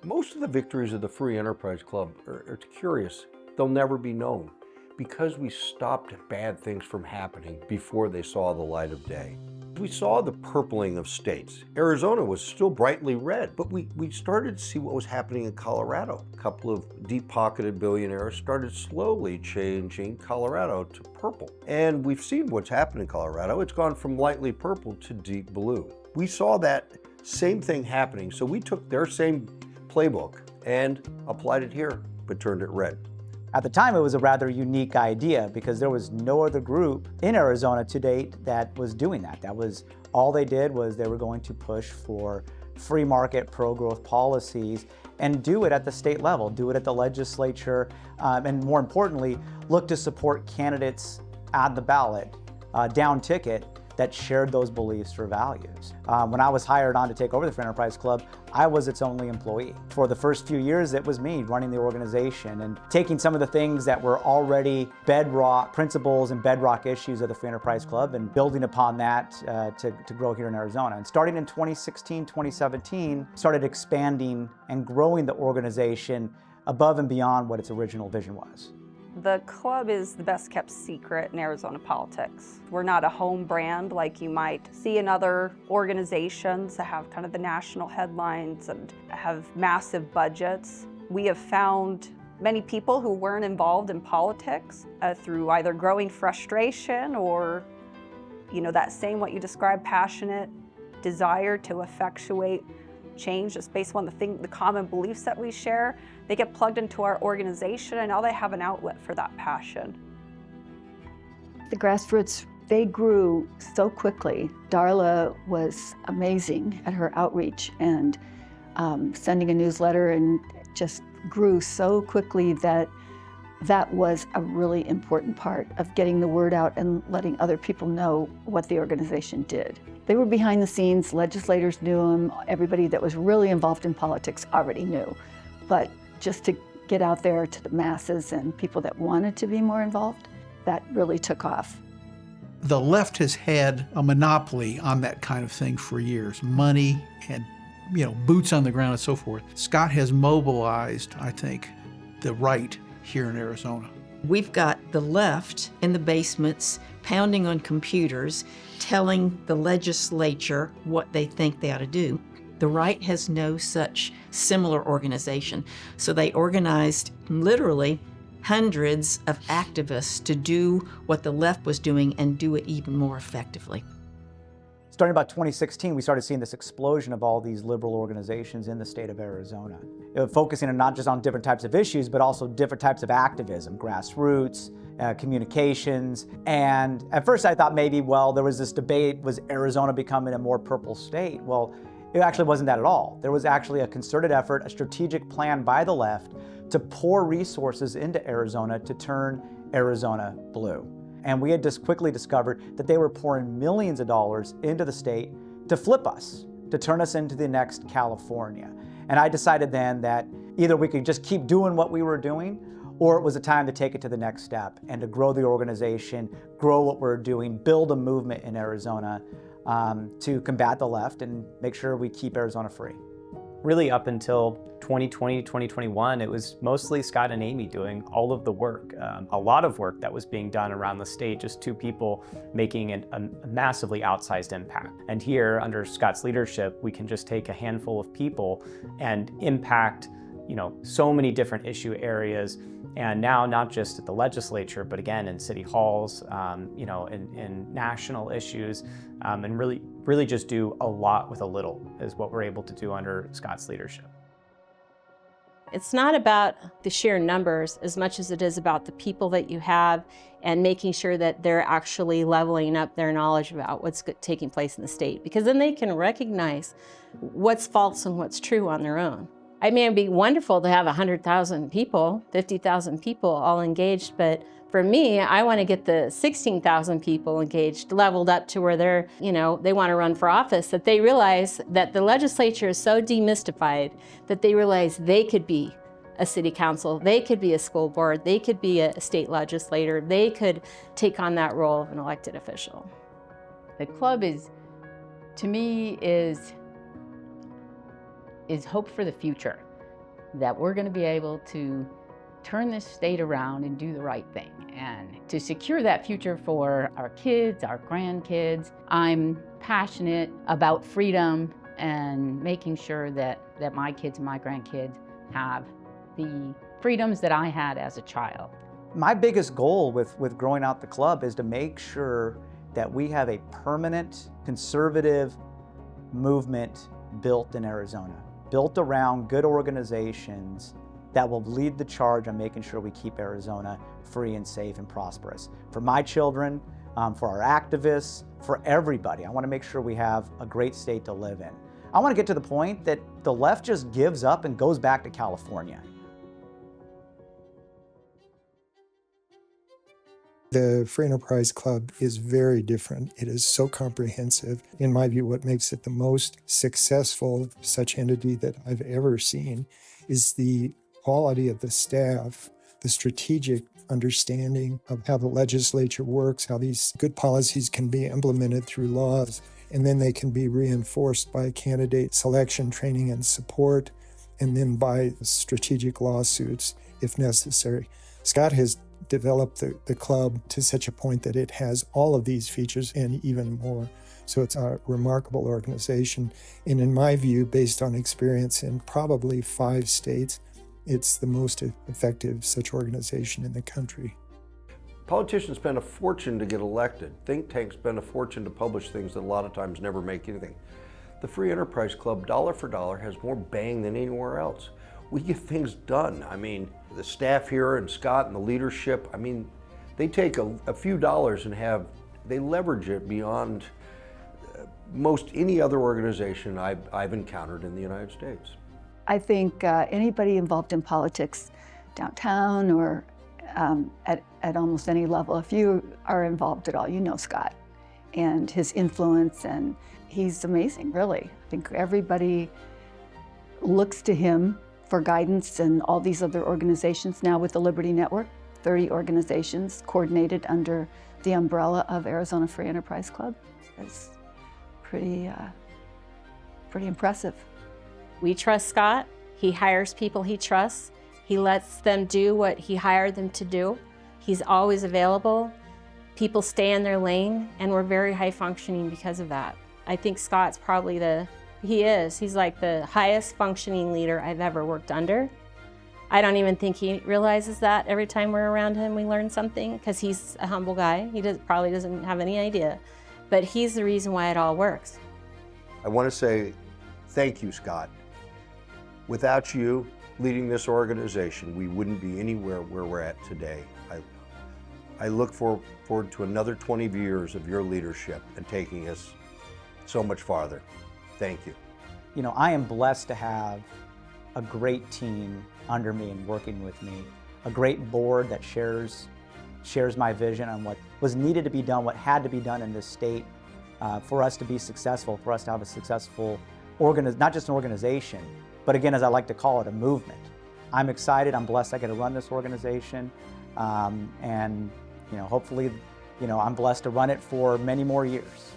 Most of the victories of the Free Enterprise Club are curious. They'll never be known because we stopped bad things from happening before they saw the light of day. We saw the purpling of states. Arizona was still brightly red, but we started to see what was happening in Colorado. A couple of deep-pocketed billionaires started slowly changing Colorado to purple. And we've seen what's happened in Colorado. It's gone from lightly purple to deep blue. We saw that same thing happening, so we took their same playbook and applied it here, but turned it red. At the time, it was a rather unique idea because there was no other group in Arizona to date that was doing that. That was all they did was they were going to push for free market, pro-growth policies and do it at the state level, do it at the legislature, and more importantly, look to support candidates on the ballot, down ticket, that shared those beliefs or values. When I was hired on to take over the Free Enterprise Club, I was its only employee. For the first few years, it was me running the organization and taking some of the things that were already bedrock principles and bedrock issues of the Free Enterprise Club and building upon that to grow here in Arizona. And starting in 2016, 2017, started expanding and growing the organization above and beyond what its original vision was. The club is the best kept secret in Arizona politics. We're not a home brand like you might see in other organizations that have kind of the national headlines and have massive budgets. We have found many people who weren't involved in politics through either growing frustration or, that same what you described, passionate desire to effectuate change just based on the common beliefs that we share. They get plugged into our organization and now they have an outlet for that passion. The grassroots, they grew so quickly. Darla was amazing at her outreach and sending a newsletter, and just grew so quickly that was a really important part of getting the word out and letting other people know what the organization did. They were behind the scenes, legislators knew them, everybody that was really involved in politics already knew. But just to get out there to the masses and people that wanted to be more involved, that really took off. The left has had a monopoly on that kind of thing for years, money and boots on the ground and so forth. Scott has mobilized, I think, the right here in Arizona. We've got the left in the basements pounding on computers, telling the legislature what they think they ought to do. The right has no such similar organization. So they organized literally hundreds of activists to do what the left was doing and do it even more effectively. Starting about 2016, we started seeing this explosion of all these liberal organizations in the state of Arizona. Focusing on not just on different types of issues, but also different types of activism, grassroots, communications. And at first I thought maybe, there was this debate, was Arizona becoming a more purple state? Well, it actually wasn't that at all. There was actually a concerted effort, a strategic plan by the left to pour resources into Arizona to turn Arizona blue. And we had just quickly discovered that they were pouring millions of dollars into the state to flip us, to turn us into the next California. And I decided then that either we could just keep doing what we were doing, or it was a time to take it to the next step and to grow the organization, grow what we're doing, build a movement in Arizona to combat the left and make sure we keep Arizona free. Really up until 2020, 2021, it was mostly Scott and Amy doing all of the work. A lot of work that was being done around the state, just two people making a massively outsized impact. And here, under Scott's leadership, we can just take a handful of people and impact so many different issue areas. And now, not just at the legislature, but again, in city halls, in national issues, and really just do a lot with a little is what we're able to do under Scott's leadership. It's not about the sheer numbers as much as it is about the people that you have and making sure that they're actually leveling up their knowledge about what's taking place in the state, because then they can recognize what's false and what's true on their own. I mean, it'd be wonderful to have 100,000 people, 50,000 people all engaged, but for me, I want to get the 16,000 people engaged, leveled up to where they're, they want to run for office, that they realize that the legislature is so demystified that they realize they could be a city council, they could be a school board, they could be a state legislator, they could take on that role of an elected official. The club to me, is hope for the future. that we're going to be able to turn this state around and do the right thing and to secure that future for our kids, our grandkids. I'm passionate about freedom and making sure that my kids and my grandkids have the freedoms that I had as a child. My biggest goal with growing out the club is to make sure that we have a permanent conservative movement built in Arizona, built around good organizations that will lead the charge on making sure we keep Arizona free and safe and prosperous. For my children, for our activists, for everybody, I want to make sure we have a great state to live in. I want to get to the point that the left just gives up and goes back to California. The Free Enterprise Club is very different. It is so comprehensive. In my view, what makes it the most successful such entity that I've ever seen is the quality of the staff, the strategic understanding of how the legislature works, how these good policies can be implemented through laws, and then they can be reinforced by candidate selection, training, and support, and then by strategic lawsuits if necessary. Scott has developed the club to such a point that it has all of these features and even more. So it's a remarkable organization. And in my view, based on experience in probably 5 states, it's the most effective such organization in the country. Politicians spend a fortune to get elected. Think tanks spend a fortune to publish things that a lot of times never make anything. The Free Enterprise Club, dollar for dollar, has more bang than anywhere else. We get things done. I mean, the staff here and Scott and the leadership, I mean, they take a few dollars and they leverage it beyond most any other organization I've encountered in the United States. I think anybody involved in politics downtown or at almost any level, if you are involved at all, you know Scott and his influence, and he's amazing, really. I think everybody looks to him for guidance, and all these other organizations now with the Liberty Network, 30 organizations coordinated under the umbrella of Arizona Free Enterprise Club. It's pretty impressive. We trust Scott. He hires people he trusts. He lets them do what he hired them to do. He's always available. People stay in their lane, and we're very high functioning because of that. I think Scott's probably he's like the highest functioning leader I've ever worked under. I don't even think he realizes that. Every time we're around him, we learn something, because he's a humble guy. He probably doesn't have any idea, but he's the reason why it all works. I want to say thank you, Scott. Without you leading this organization, we wouldn't be anywhere where we're at today. I look forward to another 20 years of your leadership and taking us so much farther. Thank you. You know, I am blessed to have a great team under me and working with me, a great board that shares my vision on what was needed to be done, what had to be done in this state for us to be successful, for us to have a successful not just an organization, but again, as I like to call it, a movement. I'm excited, I'm blessed I get to run this organization, and hopefully, I'm blessed to run it for many more years.